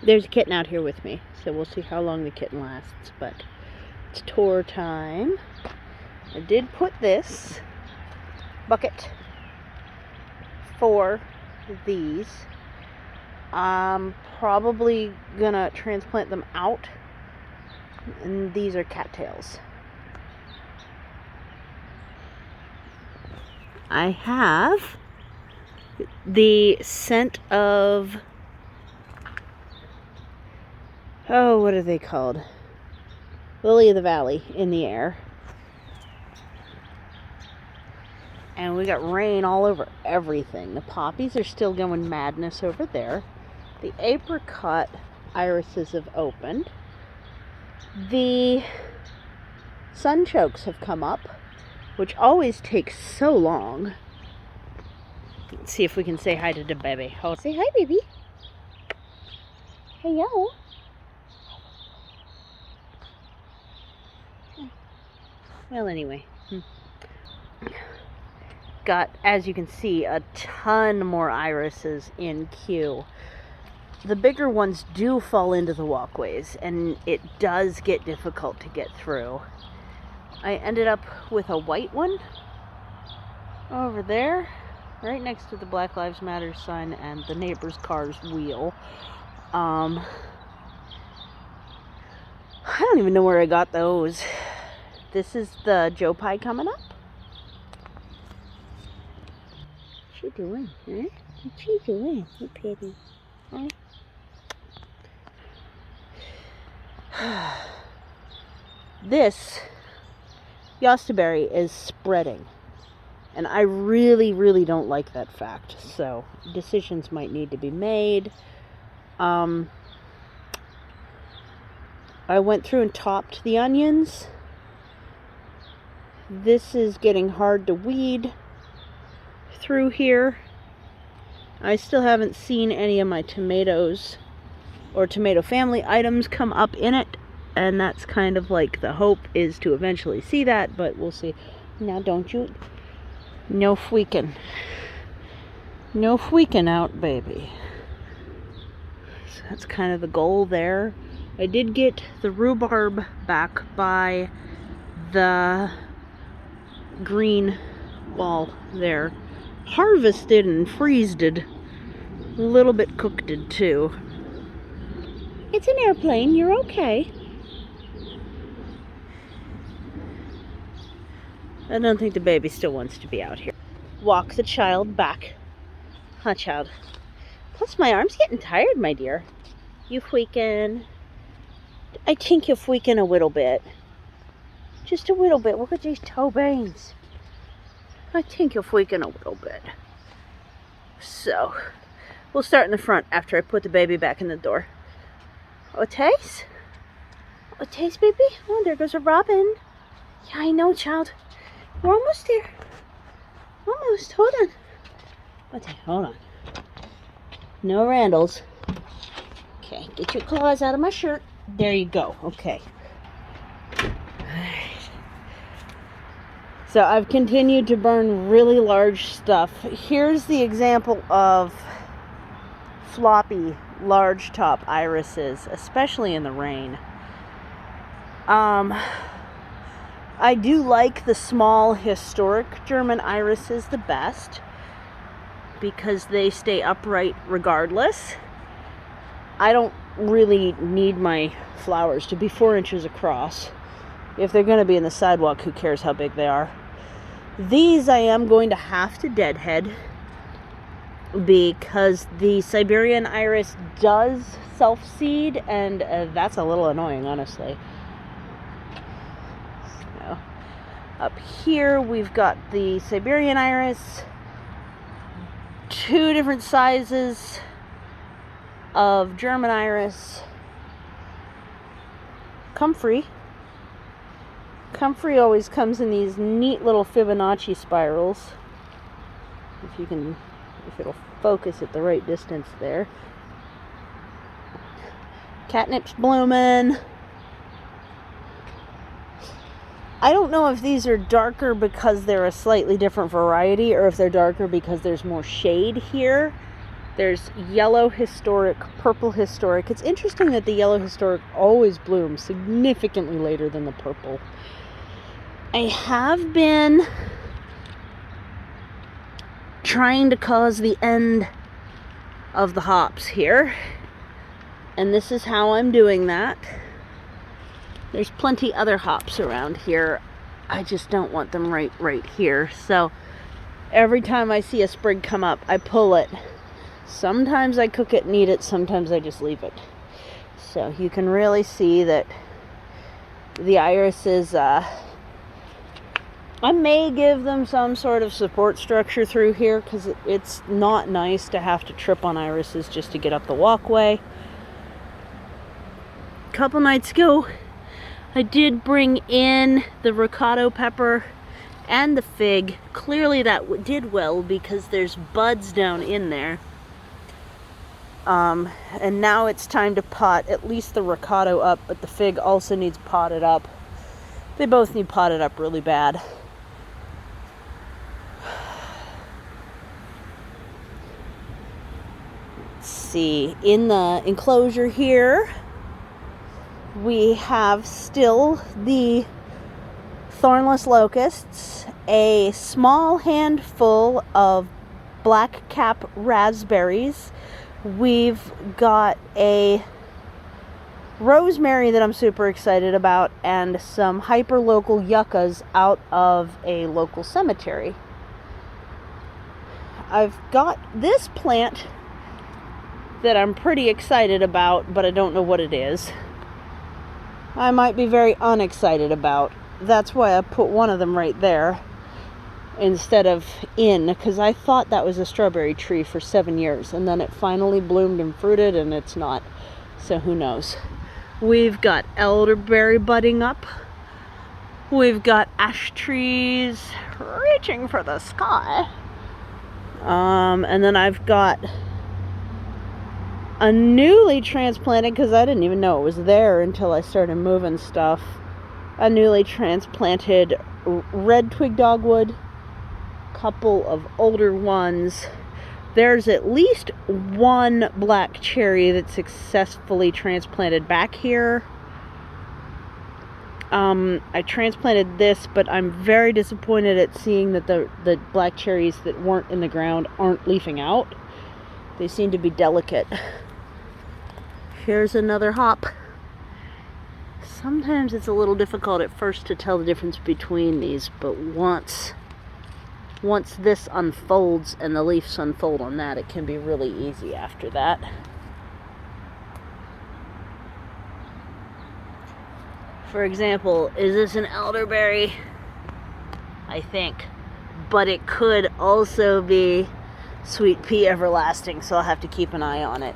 There's a kitten out here with me, so we'll see how long the kitten lasts, but it's tour time. I did put this bucket for these. I'm probably gonna transplant them out, and these are cattails. I have the scent of, oh, what are they called? Lily of the Valley in the air. And we got rain all over everything. The poppies are still going madness over there. The apricot irises have opened. The sunchokes have come up, which always takes so long. Let's see if we can say hi to the baby. Oh, say hi, baby. Hey, yo. Well, anyway. Got, as you can see, a ton more irises in queue. The bigger ones do fall into the walkways, and it does get difficult to get through. I ended up with a white one over there, right next to the Black Lives Matter sign and the neighbor's car's wheel. I don't even know where I got those. This is the Joe Pye coming up. What you doing, huh? What you doing? You pretty, huh? This Yostaberry is spreading, and I really don't like that fact, so decisions might need to be made. I went through and topped the onions. This is getting hard to weed through here. I still haven't seen any of my tomatoes or tomato family items come up in it, and that's kind of like the hope is to eventually see that, but we'll see. Now don't you, no freaking out, baby. So that's kind of the goal there. I did get the rhubarb back by the green wall there, harvested and freezed, a little bit cooked too. It's an airplane, you're okay. I don't think the baby still wants to be out here. Walk the child back. Huh, child? Plus my arm's getting tired, my dear. You freaking. I think you're freaking a little bit. Just a little bit. Look at these toe veins. I think you're freaking a little bit. So, we'll start in the front after I put the baby back in the door. Otace? Otace, baby? Oh, there goes a robin. Yeah, I know, child. We're almost there. Almost. Hold on. Okay, hold on. No Randalls. Okay, get your claws out of my shirt. There you go. Okay. So I've continued to burn really large stuff. Here's the example of floppy, large top irises, especially in the rain. I do like the small historic German irises the best because they stay upright regardless. I don't really need my flowers to be 4 inches across. If they're going to be in the sidewalk, who cares how big they are? These I am going to have to deadhead because the Siberian iris does self-seed, and that's a little annoying, honestly. So, up here we've got the Siberian iris, 2 different sizes of German iris. Comfrey always comes in these neat little Fibonacci spirals. If it'll focus at the right distance there. Catnip's blooming. I don't know if these are darker because they're a slightly different variety or if they're darker because there's more shade here. There's yellow historic, purple historic. It's interesting that the yellow historic always blooms significantly later than the purple. I have been trying to cause the end of the hops here, and this is how I'm doing that. There's plenty other hops around here. I just don't want them right here. So every time I see a sprig come up, I pull it. Sometimes I cook it and eat it, sometimes I just leave it. So you can really see that the iris is, I may give them some sort of support structure through here, because it's not nice to have to trip on irises just to get up the walkway. A couple nights ago, I did bring in the ricotta pepper and the fig. Clearly that did well because there's buds down in there. And now it's time to pot at least the ricotta up, but the fig also needs potted up. They both need potted up really bad. Let's see, in the enclosure here, we have still the thornless locusts, a small handful of black cap raspberries. We've got a rosemary that I'm super excited about, and some hyper-local yuccas out of a local cemetery. I've got this plant that I'm pretty excited about, but I don't know what it is. I might be very unexcited about. That's why I put one of them right there instead of in, because I thought that was a strawberry tree for 7 years, and then it finally bloomed and fruited, and it's not. So who knows? We've got elderberry budding up. We've got ash trees reaching for the sky. And then I've got a newly transplanted, because I didn't even know it was there until I started moving stuff, a newly transplanted red twig dogwood, couple of older ones. There's at least one black cherry that's successfully transplanted back here. I transplanted this, but I'm very disappointed at seeing that the black cherries that weren't in the ground aren't leafing out. They seem to be delicate. Here's another hop. Sometimes it's a little difficult at first to tell the difference between these, but once this unfolds and the leaves unfold on that, it can be really easy after that. For example, is this an elderberry? I think. But it could also be sweet pea everlasting, so I'll have to keep an eye on it.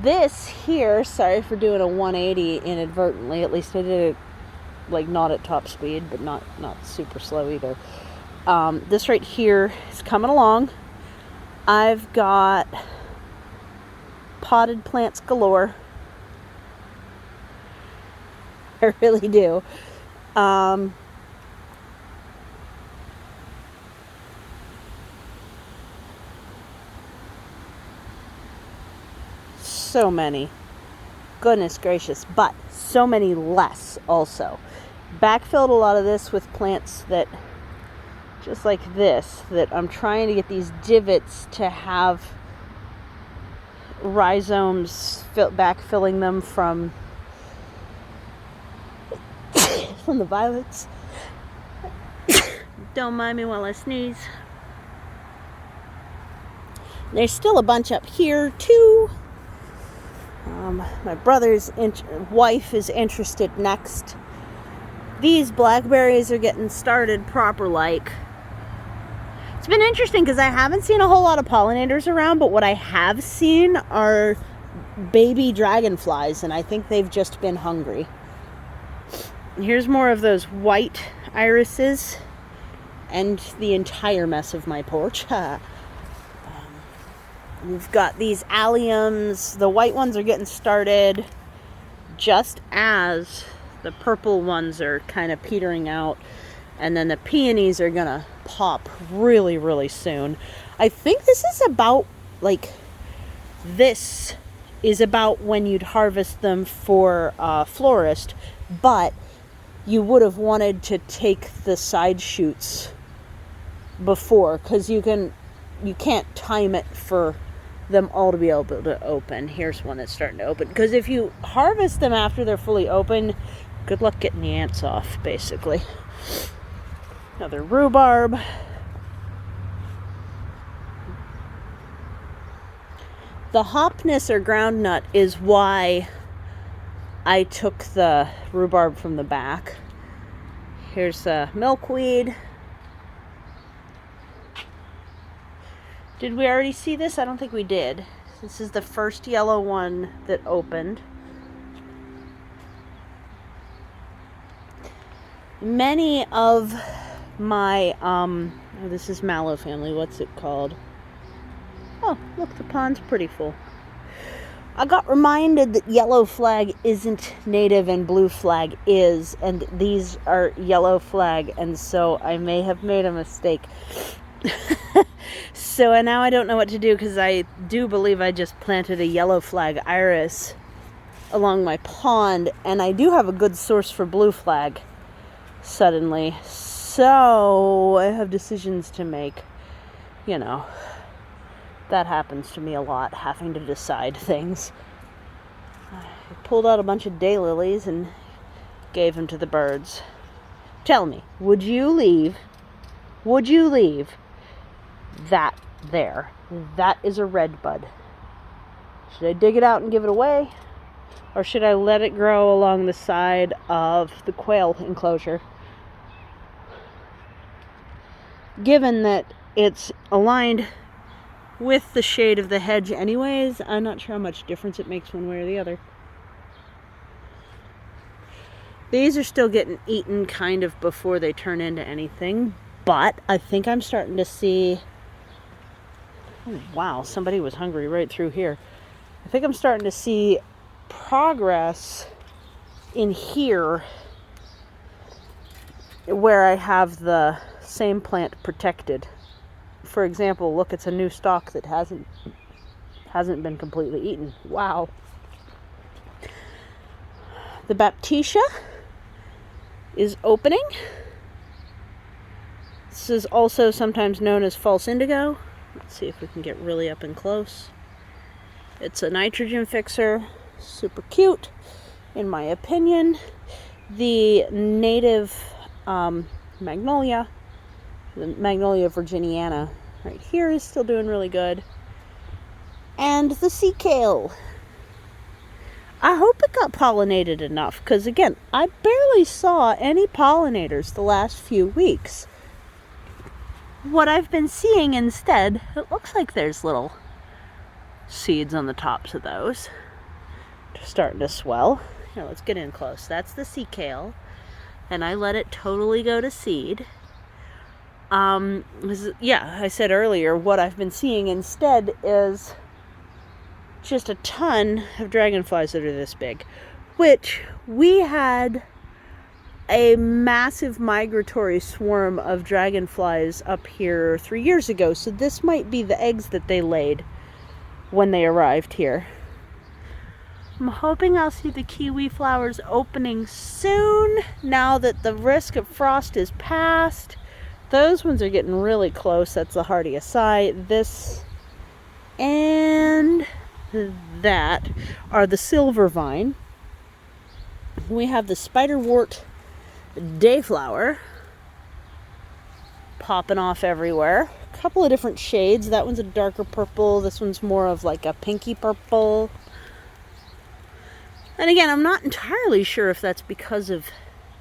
This here, sorry for doing a 180 inadvertently, at least I did it like not at top speed, but not super slow either. This right here is coming along. I've got potted plants galore. I really do. So many. Goodness gracious. But so many less also. Backfilled a lot of this with plants that, just like this, that I'm trying to get these divots to have rhizomes backfilling them from the violets. Don't mind me while I sneeze. There's still a bunch up here too. My brother's wife is interested next. These blackberries are getting started proper like. It's been interesting because I haven't seen a whole lot of pollinators around, but what I have seen are baby dragonflies, and I think they've just been hungry. Here's more of those white irises and the entire mess of my porch. We've got these alliums. The white ones are getting started just as the purple ones are kind of petering out. And then the peonies are gonna pop really, really soon. I think this is about when you'd harvest them for florist, but you would have wanted to take the side shoots before, because you can't time it for them all to be able to open. Here's one that's starting to open, because if you harvest them after they're fully open, good luck getting the ants off, basically. Another rhubarb. The hopness or groundnut is why I took the rhubarb from the back. Here's milkweed. Did we already see this? I don't think we did. This is the first yellow one that opened. Many of my, this is mallow family. What's it called? Oh, look, the pond's pretty full. I got reminded that yellow flag isn't native and blue flag is, and these are yellow flag, and so I may have made a mistake. So now I don't know what to do, because I do believe I just planted a yellow flag iris along my pond, and I do have a good source for blue flag suddenly. So I have decisions to make. You know, that happens to me a lot, having to decide things. I pulled out a bunch of daylilies and gave them to the birds. Tell me, would you leave that there? That is a red bud. Should I dig it out and give it away? Or should I let it grow along the side of the quail enclosure? Given that it's aligned with the shade of the hedge anyways, I'm not sure how much difference it makes one way or the other. These are still getting eaten kind of before they turn into anything, but I think I'm starting to see... Oh, wow, somebody was hungry right through here. I think I'm starting to see progress in here where I have the same plant protected. For example, look, it's a new stalk that hasn't been completely eaten. Wow. The Baptisia is opening. This is also sometimes known as false indigo. Let's see if we can get really up and close. It's a nitrogen fixer. Super cute, in my opinion. The native magnolia, the Magnolia virginiana, right here is still doing really good. And the sea kale. I hope it got pollinated enough, because again, I barely saw any pollinators the last few weeks. What I've been seeing instead, it looks like there's little seeds on the tops of those. They're starting to swell. Here, let's get in close. That's the sea kale, and I let it totally go to seed. Yeah, I said earlier, what I've been seeing instead is just a ton of dragonflies that are this big, which we had a massive migratory swarm of dragonflies up here 3 years ago, so this might be the eggs that they laid when they arrived here. I'm hoping I'll see the kiwi flowers opening soon, now that the risk of frost is past. Those ones are getting really close. That's the hardy acai. This and that are the silver vine. We have the spiderwort dayflower popping off everywhere. A couple of different shades. That one's a darker purple. This one's more of like a pinky purple. And again, I'm not entirely sure if that's because of,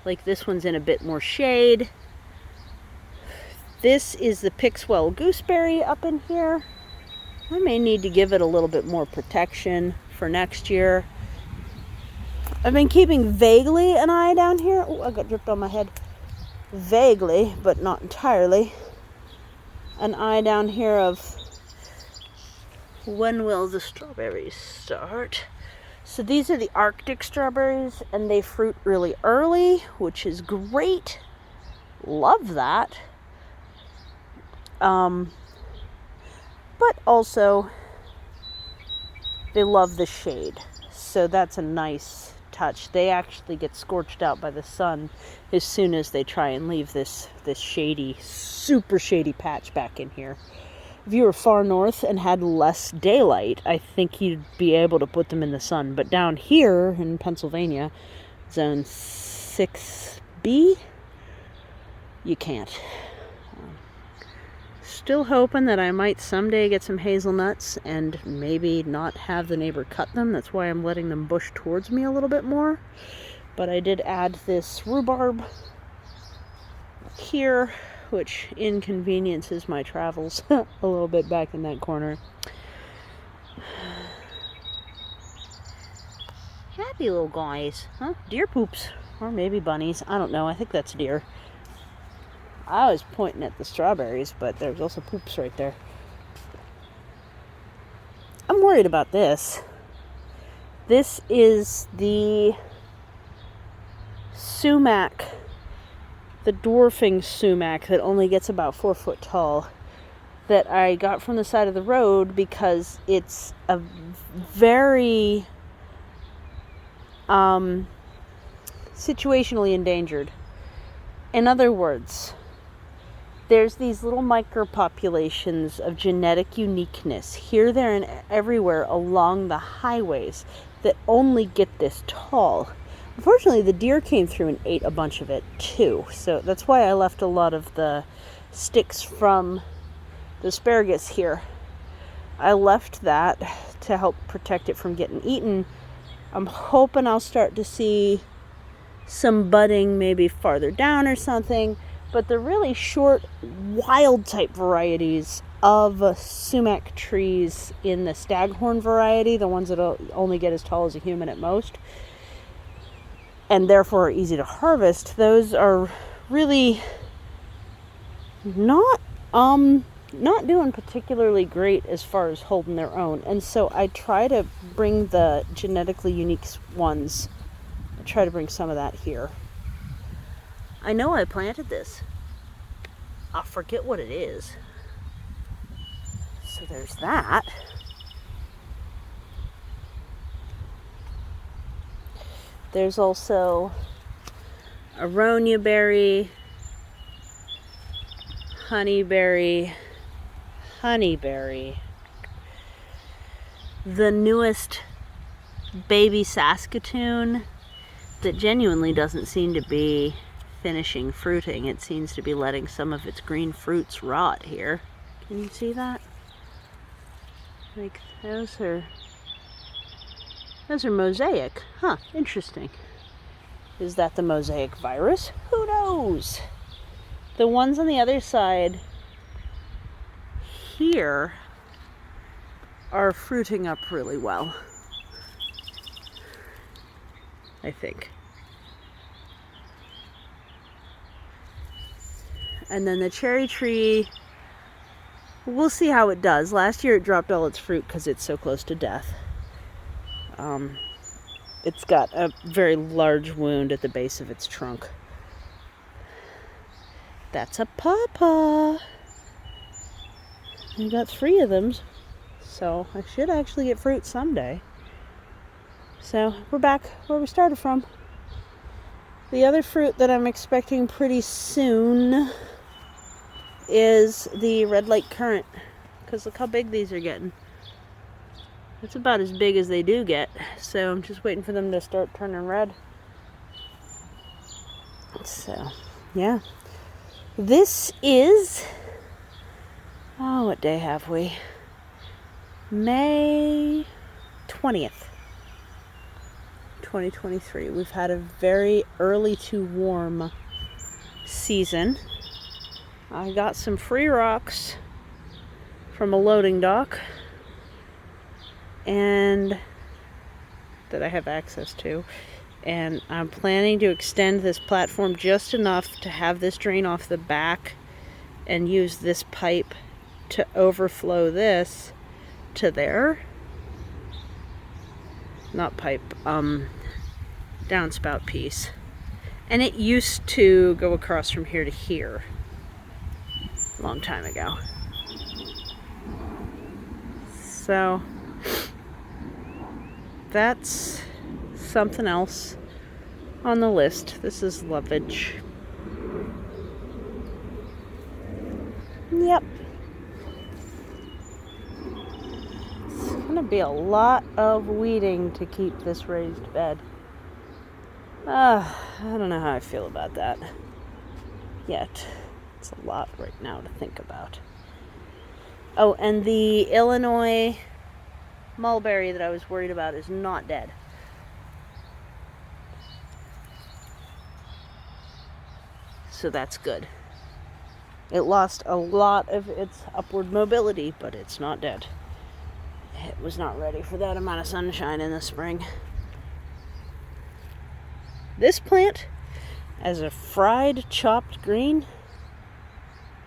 like, this one's in a bit more shade. This is the Pixwell gooseberry up in here. I may need to give it a little bit more protection for next year. I've been keeping vaguely an eye down here. Oh, I got dripped on my head. Vaguely, but not entirely. An eye down here of when will the strawberries start. So these are the Arctic strawberries, and they fruit really early, which is great. love that. But also they love the shade. So that's a nice touch. They actually get scorched out by the sun as soon as they try and leave this shady, super shady patch back in here. If you were far north and had less daylight, I think you'd be able to put them in the sun. But down here in Pennsylvania, zone 6B, you can't. Still hoping that I might someday get some hazelnuts and maybe not have the neighbor cut them. That's why I'm letting them bush towards me a little bit more. But I did add this rhubarb here, which inconveniences my travels a little bit back in that corner. Happy little guys, huh? Deer poops, or maybe bunnies. I don't know. I think that's deer. I was pointing at the strawberries, but there's also poops right there. I'm worried about this. This is the sumac, the dwarfing sumac that only gets about 4 foot tall, that I got from the side of the road because it's a very situationally endangered. In other words, there's these little micropopulations of genetic uniqueness here, there, and everywhere along the highways that only get this tall. Unfortunately, the deer came through and ate a bunch of it too, so that's why I left a lot of the sticks from the asparagus here. I left that to help protect it from getting eaten. I'm hoping I'll start to see some budding maybe farther down or something, but the really short, wild type varieties of sumac trees in the staghorn variety, the ones that only get as tall as a human at most, and therefore are easy to harvest, those are really not doing particularly great as far as holding their own. And so I try to bring the genetically unique ones, I try to bring some of that here. I know I planted this. I'll forget what it is. So there's that. There's also aronia berry, honeyberry, the newest baby Saskatoon that genuinely doesn't seem to be finishing fruiting. It seems to be letting some of its green fruits rot here. Can you see that? Like, those are mosaic. Huh, interesting. Is that the mosaic virus? Who knows? The ones on the other side here are fruiting up really well, I think. And then the cherry tree, we'll see how it does. Last year it dropped all its fruit because it's so close to death. It's got a very large wound at the base of its trunk. That's a pawpaw. I got 3 of them, so I should actually get fruit someday. So we're back where we started from. The other fruit that I'm expecting pretty soon is the red light currant, because look how big these are getting. It's about as big as they do get, so I'm just waiting for them to start turning red. So, yeah. This is, oh, what day have we? May 20th, 2023. We've had a very early to warm season. I got some free rocks from a loading dock and that I have access to, and I'm planning to extend this platform just enough to have this drain off the back and use this pipe to overflow this to there. Not pipe, downspout piece. And it used to go across from here to here a long time ago. So that's something else on the list. This is lovage. Yep. It's gonna be a lot of weeding to keep this raised bed. I don't know how I feel about that yet. It's a lot right now to think about. Oh, and the Illinois mulberry that I was worried about is not dead. So that's good. It lost a lot of its upward mobility, but it's not dead. It was not ready for that amount of sunshine in the spring. This plant, as a fried, chopped green,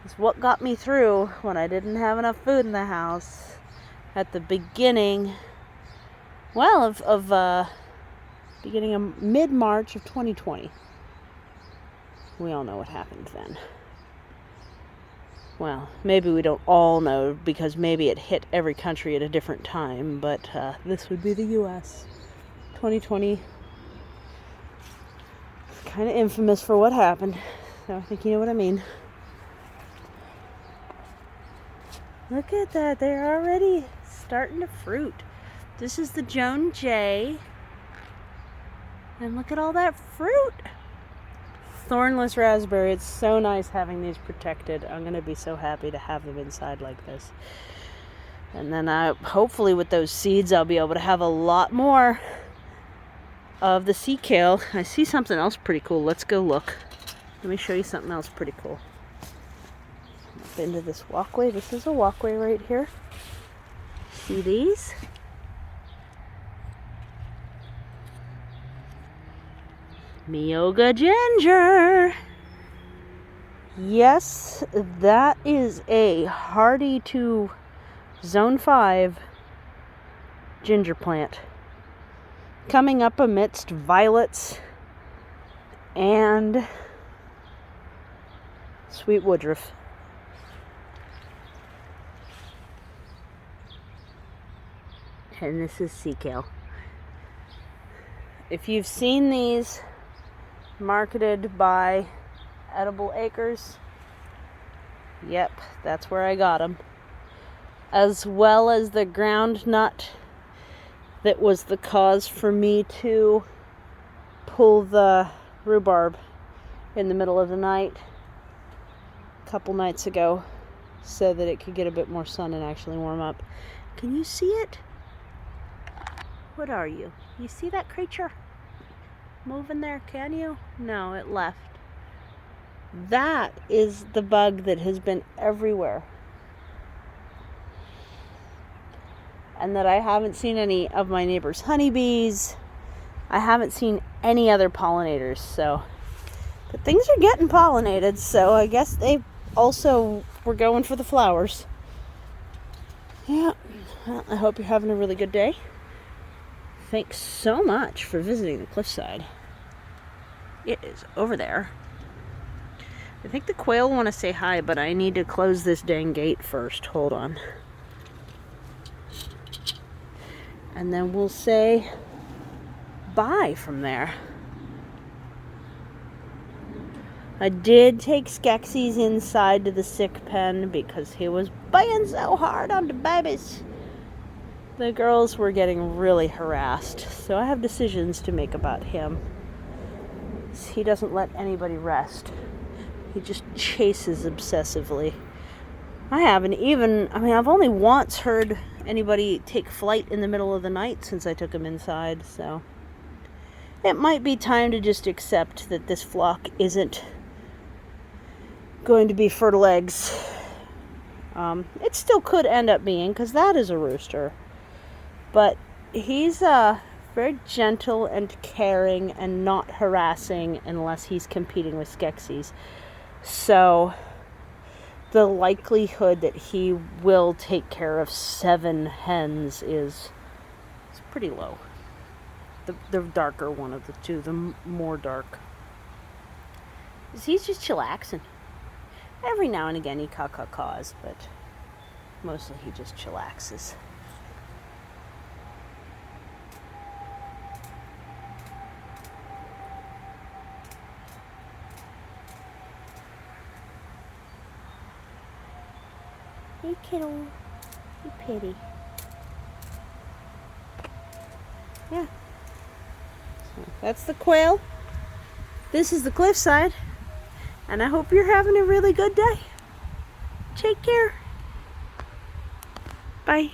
is what got me through when I didn't have enough food in the house at the beginning, beginning of mid-March of 2020. We all know what happened then. Well, maybe we don't all know, because maybe it hit every country at a different time, but this would be the U.S. 2020. Kind of infamous for what happened, so I think you know what I mean. Look at that, they're already starting to fruit. This is the Joan J. And look at all that fruit. Thornless raspberry. It's so nice having these protected. I'm going to be so happy to have them inside like this. And then hopefully with those seeds I'll be able to have a lot more of the sea kale. I see something else pretty cool. Let's go look. Let me show you something else pretty cool. Up into this walkway. This is a walkway right here. See these? Meoga ginger. Yes, that is a hardy to zone 5 ginger plant. Coming up amidst violets and sweet woodruff. And this is sea kale. If you've seen these marketed by Edible Acres, yep, that's where I got them. As well as the ground nut that was the cause for me to pull the rhubarb in the middle of the night a couple nights ago so that it could get a bit more sun and actually warm up. Can you see it? What are you? You see that creature moving there? Can you? No, it left. That is the bug that has been everywhere. And that I haven't seen any of my neighbors' honeybees. I haven't seen any other pollinators, so. But things are getting pollinated, so I guess they also were going for the flowers. Yeah, well, I hope you're having a really good day. Thanks so much for visiting the cliffside. It is over there. I think the quail want to say hi, but I need to close this dang gate first. Hold on. And then we'll say bye from there. I did take Skeksis inside to the sick pen because he was biting so hard on the babies. The girls were getting really harassed, so I have decisions to make about him. He doesn't let anybody rest. He just chases obsessively. I've only once heard anybody take flight in the middle of the night since I took him inside, so it might be time to just accept that this flock isn't going to be fertile eggs. It still could end up being, because that is a rooster. But he's very gentle and caring and not harassing unless he's competing with Skeksis. So the likelihood that he will take care of 7 hens is pretty low. The darker one of the two, the more dark. He's just chillaxing. Every now and again he caws, but mostly he just chillaxes. Hey kiddo, you pretty. Yeah. So that's the quail. This is the cliffside. And I hope you're having a really good day. Take care. Bye.